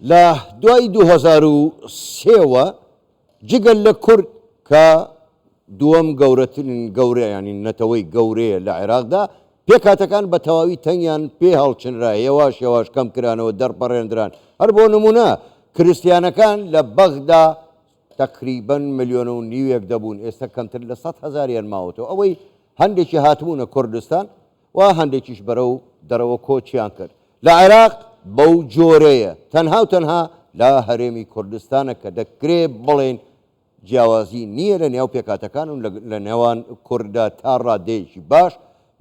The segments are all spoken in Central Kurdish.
لە دوای 2003ەوە جگەل لە کورد کە دووەم گەورەیە ینی نەتەوەی گەورەیە لە عێراقدا پێکاتەکان بە تەواوی تەنیان پێ هەڵچنرا یەواش یەواش کەم کرانەوە دەرپەڕێنران هەر بۆ نمونە کریسیانەکان لە بەغدا تقریباً 1.5 ملیۆن دەبوون ئێستا کەمتر لە 100,000 ماوەتەوە ئەوەی هەندێکی هاتبوونە کوردستان و هەندێکیش بەرەو دەرەوە کۆچیان کرد لە عێراق بەو جۆرەیە تەنها و تەنها لە هەرێمی کوردستانە کە دەکرێت بڵێن جیاوازی نییە لە نێو پێکاتەکان و لە نێوان کووردا تا ڕادەیەکی باش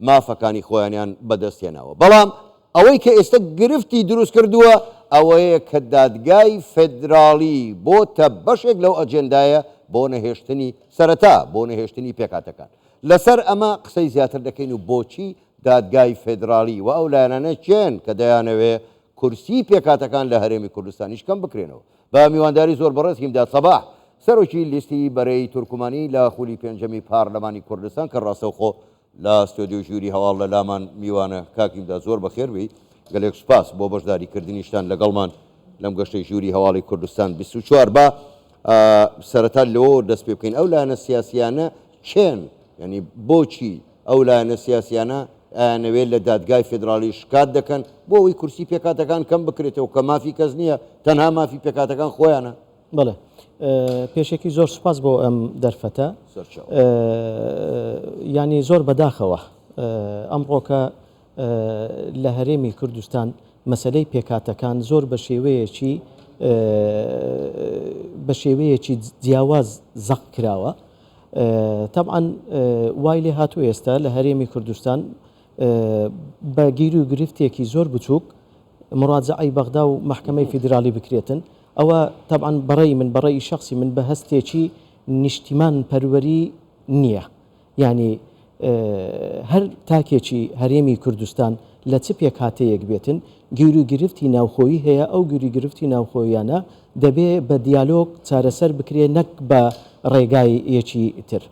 مافەکانی خۆیانیان بەدەستێناوە بەڵام ئەوەی کە ئێستا گرفتی دروست کردووە ئەوەیە کە دادگای فێدراڵی بۆتە بەشێک لەو ئەجێندایە بۆ نەهێشتنی سەرەتا بۆ نەهێشتنی پێکاتەکان لەسەر ئەمە قسەی زیاتر دەکەین و بۆچی دادگای فێدراڵی و ئەو لایەنانە چێن کە دەیانەوێ کورسی پێکاتەکان لە هەرێمی کوردستانیش کەم بکرێنەوە بە میوانداری زۆر بەڕێزکیمدا سەباح سەرۆکی لیستی بەرەی تورکمانی لە خولی پێنجەمی پارلەمانی کوردستان کە ڕاستەوخۆ لە ستۆدیۆ ژووری هەواڵ لە لامان میوانە کاکیمدا زۆر بەخێربی گەلێک سوپاس بۆ بەشداریکردنیشتان لەگەڵمان لەم گەشتەی ژووری هەواڵی کوردستان 24 بە سەرەتا لەوە دەست پێ بکەین ئەو لایەنە سیاسیانە چێن ینی بۆچی ئەو لایەنە سیاسیانە ئەیانەوێت لە دادگای فێدراڵی شکات دەکەن بۆ ئەوەی کورسی پێکاتەکان کەم بکرێتەوە کە مافی کەس نییە تەنها مافی پێکاتەکان خۆیانە بڵێ پێشێکی زۆر سوپاس بۆ ئەم دەرفەتە ینی زۆر بەداخەوە ئەمڕۆکە لە هەرێمی کوردستان مەسەلەی پێکاتەکان زۆر بە شێوەیەکی جیاواز زەق کراوە طبعاً وای لێ هاتووە ئێستا لە هەرێمی کوردستان بە گیر و گرفتێکی زۆر بچووک مڕاجعەی بەغدا و محکەمەی فیدرالی بکرێتن ئەوە طبعاً بەڕێی شخصی من بە هەستێکی نیشتیمان پەروەری نییە ینی هەر تاکێکی هەرێمی کوردستان لە چ پێکاتەیەک بێتن گیر و گرفتی ناوخۆیی هەیە ئەو گیری گرفتی ناوخۆیانە دەبێ بە دیالۆگ چارەسەر بکرێ نەک بە ڕێگای یەکی تر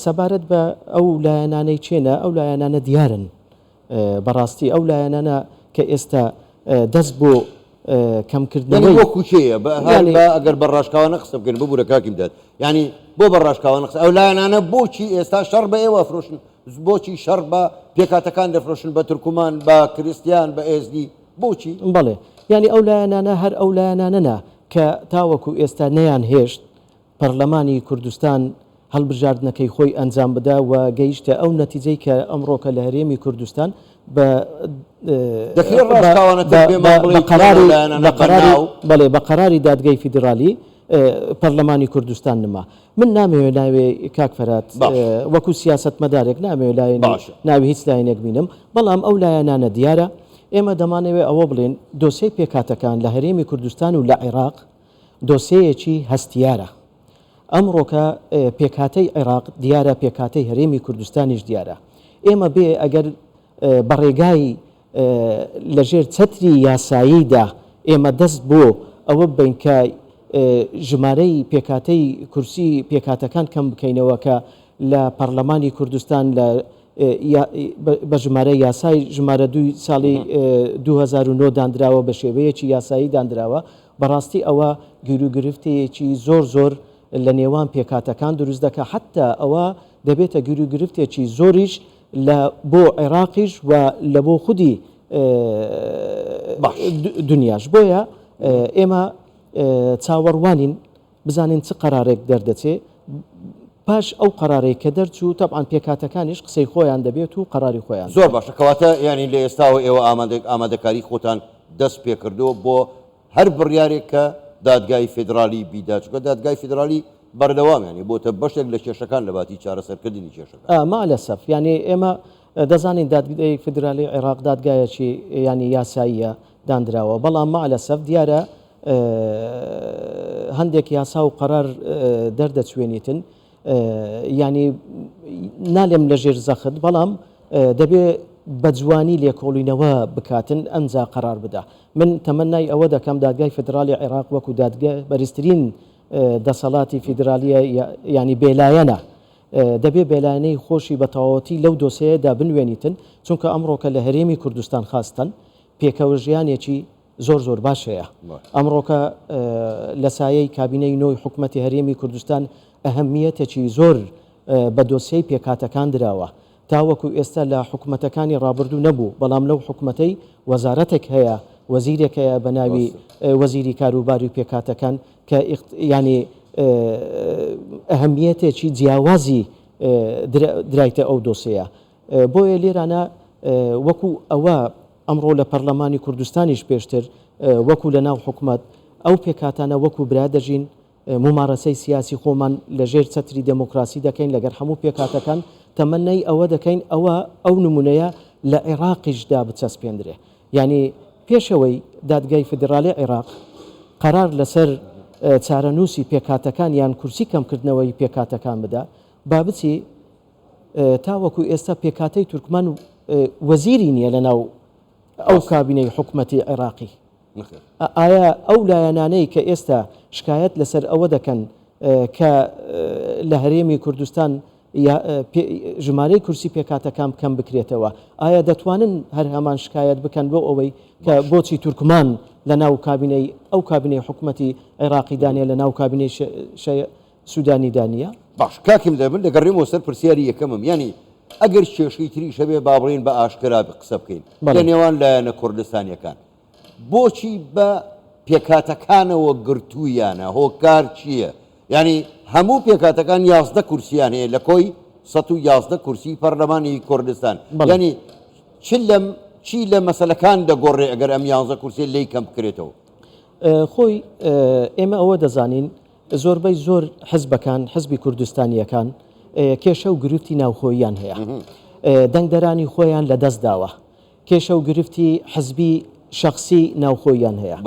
سەبارەت بە ئەو لایەنانەی چێنە ئەو لایەنانە دیارن بەڕاستی ئەو لایەنانە کە ئێستا دەست بۆ کەمکردنەوەی وەکوچەیە ئەگەر بە ڕاشکاوانە قسە بکەن ببوورە کاکیم داد ینی بۆ بە ڕاشکاوانە قسە ئەو لایەنانە بۆچی ئێستا شەڕ بە ئێوە فرۆشن بۆچی شەڕ بە پێکاتەکان دەفرۆشن بە تورکمان بە کریسیان بە ئێزدی بۆچی بەڵێ ینی ئەو لایەنانە هەر ئەو لایەنانەنا کە تاوەکو ئێستا نەیان هێشت پەرلەمانی کوردستان هەڵبژاردنەکەی خۆی ئەنجام بدا و گەیشتە ئەو نەتیجەی کە ئەمڕۆکە لە هەرێمی کوردستان بە قەراری دادگای فیدرالی پەرلەمانی کوردستان نما من ناوێ کاک فەرات وەکو سیاست مەدارێک نامێ ناوی هیچ لایەنێک بینم بەڵام ئەو لایەنانە دیارە ئێمە دەمانەوێت ئەوە بڵێن دۆسەی پێکاتەکان لە هەرێمی کوردستان و لە عێراق دۆسەیەکی هەستیارە ئەمڕۆکە پێکاتەی عێراق دیارە پێکاتەی هەرێمی کوردستانیش دیارە ئێمە بێ ئەگەر بەڕێگای لەژێر چەتری یاساییدا ئێمە دەست بۆ ئەوە بین کە ژمارەی پێکاتەی کورسی پێکاتەکان کەم بکەینەوە کە لە پەرلەمانی کوردستان لە بە ژمارە یاسای ژمارە 2 ساڵی 2009 دانراوە بە شێوەیەکی یاسایی دانراوە بەڕاستی ئەوە گیر و گرفتەیەکی زۆر لە نێوان پێکاتەکان دروست دەکە حتا ئەوە دەبێتە گیر و گرفتێکی زۆریش بۆ عێراقیش و لە بۆ خودی دنیاش بۆیە ئێمە چاوەڕوانین بزانین چ قەرارێک دەردەچێت پاش ئەو قەرارەی کە دەرچوو تەبعاً پێکاتەکانیش قسەی خۆیان دەبێت و قەراری خۆیان زۆر باشە کەواتە ینی لە ئێستاوە ئێوە ئامادەکاری خۆتان دەست پێکردووە بۆ هەر بڕیارێک کە دادگای فێدرالی بیدا چونکە دادگای فێدرالی بەردەوامێنی بۆتە بەشێک لە کێشەکان لە باتی چارەسەرکردنی کێشەکان مالەسەف ینی ئێمە دەزانین دادگای فێدرالی عێراق دادگایەکی ینی یاساییە دانراوە بەڵام مالەسەف دیارە هەندێک یاسا و قەرار دەردەچوێنیتن ینی نالێم لە ژێر زەخت بەڵام دەبێ بە جوانی لێکۆڵینەوە بکاتن ئەنجا قەرار بدە من تەمەنای ئەوە دەکەم دادگای فێدرالی عێراق وەکو دادگای بەرزترین دەسەڵاتی فیدرالیە ینی بێلایەنە دەبێ بێلایەنەی خۆشی بە تەواوەتی لەو دۆسەیەدا بنوێنیتن چونکە ئەمڕۆکە لە هەرێمی کوردستان خاستن پێکەوە ژیانێکی زۆر باشەیە ئەمڕۆکە لە سایەی کابینەی نۆی حکوومەتی هەرێمی کوردستان ئەهەمیەتێکی زۆر بە دۆسیەی پێکاتەکان دراوە تاوەکو ئێستا لە حکوومەتەکانی ڕابردوو نەبوو بەڵام لەو حکوومەتەی وەزارەتێک هەیە وەزیرێک هەیە بە ناوی وەزیری کاروباری و پێکاتەکان کە ینی ئەهەمیەتێکی جیاوازی درایتە ئەو دۆسەیە بۆیە لێرانە وەکو ئەوە ئەمڕۆ لە پەرلەمانی کوردستانیش پێشتر وەکو لە ناو حکوومەت ئەو پێکاتانە وەکو برا دەژین ممارەسەی سیاسی خۆمان لەژێر چەتری دموکراسی دەکەین لەگەر هەموو پێکاتەکان تەمەنای ئەوە دەکەین ئەو نمونەیە لە عێراقیشدا بچەسپێندرێ ینی پێشەوەی دادگای فدرالی عێراق قرار لەسەر چارەنووسی پێکاتەکان یان کورسی کەمکردنەوەی پێکاتەکان بدا با بچی تاوەکو ئێستا پێکاتەی تورکمان وەزیری نییە لە ناو ئەو کابینەی حکوومەتی عێراقی ئایا ئەو لایەنانەی کە ئێستا شکایەت لەسەر ئەوە دەکەن کە لە هەرێمی کوردستان ژمارەی کورسی پێکاتەکان کەم بکرێتەوە ئایا دەتوانن هەر هەمان شکایەت بکەن بۆ ئەوەی کە بۆچی تورکمان لە ناو کابینەی ئەو کابینەی حکوومەتی عێراقی دانیە لە ناو کابینەی سوودانی دانیە باش کاکیم دەبن دەگەڕێمەوە سەر پرسیاری یەکەمم ینی ئەگەر کێشەی تریش هەبێ با بڵێن بە ئاشکرا قسە بکەین لە نێوان لایەنە کوردستانیەکان بۆچی بە پێکاتەکانەوە گرتوویانە هۆکار چییە ینی هەموو پێکاتەکان 11 کورسیان هەیە لە کۆی 111 کورسی پەرلەمانی کوردستان ینی چی لە مەسەلەکان دەگۆڕێ ئەگەر ئەم 11 کورسی لی کەم بکرێتەوە خۆی ئێمە ئەوە دەزانین زۆربەی زۆر حزبەکان حزبی کوردستانیەکان کێشە و گرفتی ناوخۆییان هەیە دەنگدەرانی خۆیان لە دەست داوە کێشە و گرفتی حزبی شخصی ناوخۆییان هەیە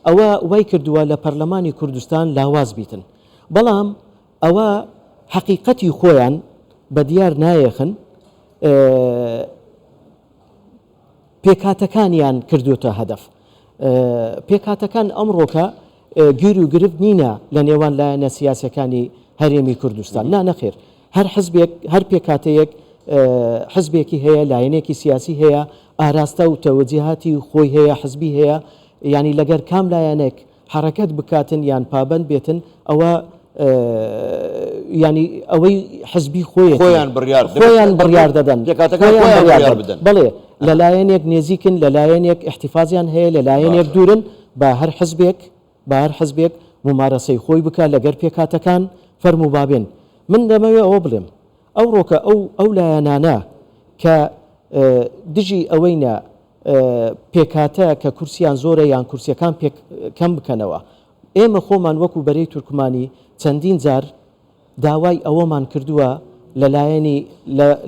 ئەوە وای کردووە لە پەرلەمانی کوردستان لاواز بیتن بەڵام ئەوە حقیقەتی خۆیان بە دیار نایەخن پێکاتەکانیان کردوتە هەدەف پێکاتەکان ئەمڕۆکە گیر و گرفت نینە لە نێوان لایەنە سیاسەکانی هەرێمی کوردستان نەخێر هەر حزبێک هەر پێکاتەیەک حزبێکی هەیە لایەنێکی سیاسی هەیە ئاراستە و تەوەجیهاتی خۆی هەیە حزبی هەیە ینی لەگەر کام لایەنێک حرەکەت بکاتن یان پابند بێتن ئەوە ینی ئەوەی حزبی خۆیان بڕیار دەدەن بڵێ لە لایەنێک نێزیکن لە لایەنێک احتیفازیان هەیە لە لایەنێک دوورن بە هەر حزبێک ممارەسەی خۆی بکە لەگەر پێکاتەکان فەرموو بابێن من دەمەوێت ئەوە بڵێم ئەوڕۆکە ئەو لایەنانە کە دژی ئەوەینە پێکاتە کە کورسیان زۆرە یان کورسیەکان کەم بکەنەوە ئێمە خۆمان وەکو بەرەی تورکمانی چەندین جار داوای ئەوەمان کردووە لە لایەنی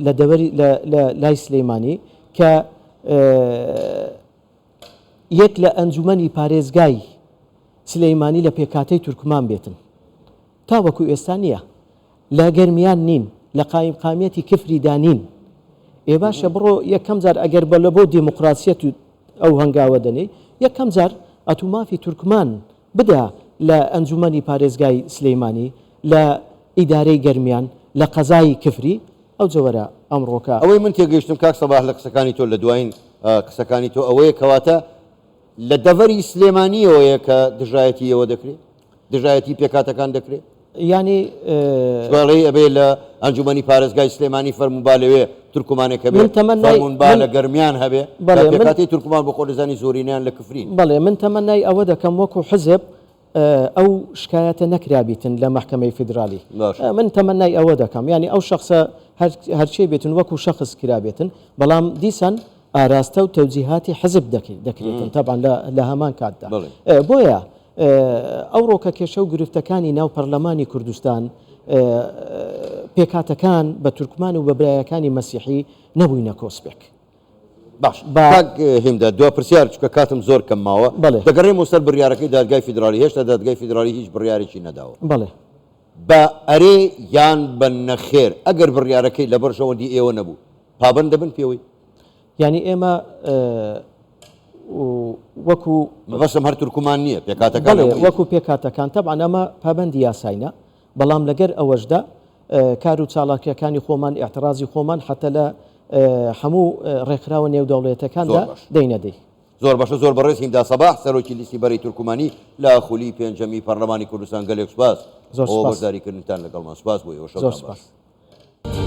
لە دەوەری لە لای سلەیمانی کە یەک لە ئەنجومەنی پارێزگای سلەیمانی لە پێکاتەی تورکمان بێتن تاوەکو ئێستا نییە لە گەرمیان نین لە قایمقامیەتی کفری دانین ئێ باشە بڕۆ یەکەم جار ئەگەر بە لە بۆ دیموکراسیەت ئەو هەنگاوە دەنێ یەکەم جار ئەتومافی تورکمان بدا لە ئەنجومەنی پارێزگای سلەیمانی لە ئیدارەی گەرمیان لە قەزای کفری ئەو جۆوەرە ئەمڕۆکە ئەوەی من تێگەیشتم کاک سەباح لە قسەکانی تۆ لە دوایین قسەکانی تۆ ئەوەیە کەواتە لە دەڤەری سلێمانیەوەیە کە دژایەتی ئەوە دەکرێت دژایەتی پێکاتەکان دەکرێت ینی گوڵی ئەبێ لە ئەنجومەنی پارێزگای سلێمانی فەرمووبا لەوێ تورکمانێک هەبێ فەرموونبا لە گەرمیان هەبێ پێکاتی تورکمان بۆ خۆ دەزانی زۆرینیان لە کفرین بەڵێ من تەمەنای ئەوە دەکەم وەکو حزب ئەو شکایەتە نەکرابیتن لە محکەمەی فیدرالی من تەمەنای ئەوە دەکەم ینی ئەو شخصە هەرچی بێتن وەکو شخص کرابێتن بەڵام دیسان ئاراستە و تەوجیهاتی حزب دەکرێتن تەبان لە هەمان کاتدا بۆیە ئەوڕۆکە کێشە و گرفتەکانی ناو پەرلەمانی کوردستان پێکاتەکان بە تورکمان و بە برایەکانی مەسیحی نەبووینە کۆسپێک باش هێمدا دو پرسیار چکە کاتم زۆر کەم ماوە دەگەڕێمەوە سەر بڕیارەکەی دادگای فیدرالی هێشتا دادگای فیدرالی هیچ بڕیارێکی نەداوە بەڵێ بە ئەرێ یان بە نەخێر ئەگەر بڕیارەکەی لە بەرژەوەندی ئێوە نەبوو پابند دەبن پێوەی ینی ئێمە وەکو بەسم هەر تورکمان نییە پێکاتەکان وەکو پێکاتەکان تەبعا ئەمە پابندی یاساینە بەڵام لەگەر ئەوەشدا کار و چالاکیەکانی خۆمان ئاعترازی خۆمان حتە لە هەموو ڕێکخراوە نێودەوڵێتەکاندا دەینەدەی زۆر باشە زۆر بەڕێز هیندا سەباح سەرۆکی لیستی بەرەی تورکمانی لا خولی پێنجەمی پەرلەمانی کوردستان گەلێک سوپاس زۆر ئەوە سوپاس. بەشداریکردنتان لەگەڵمان سوپاس بۆی ئەوە زۆر سوپاس.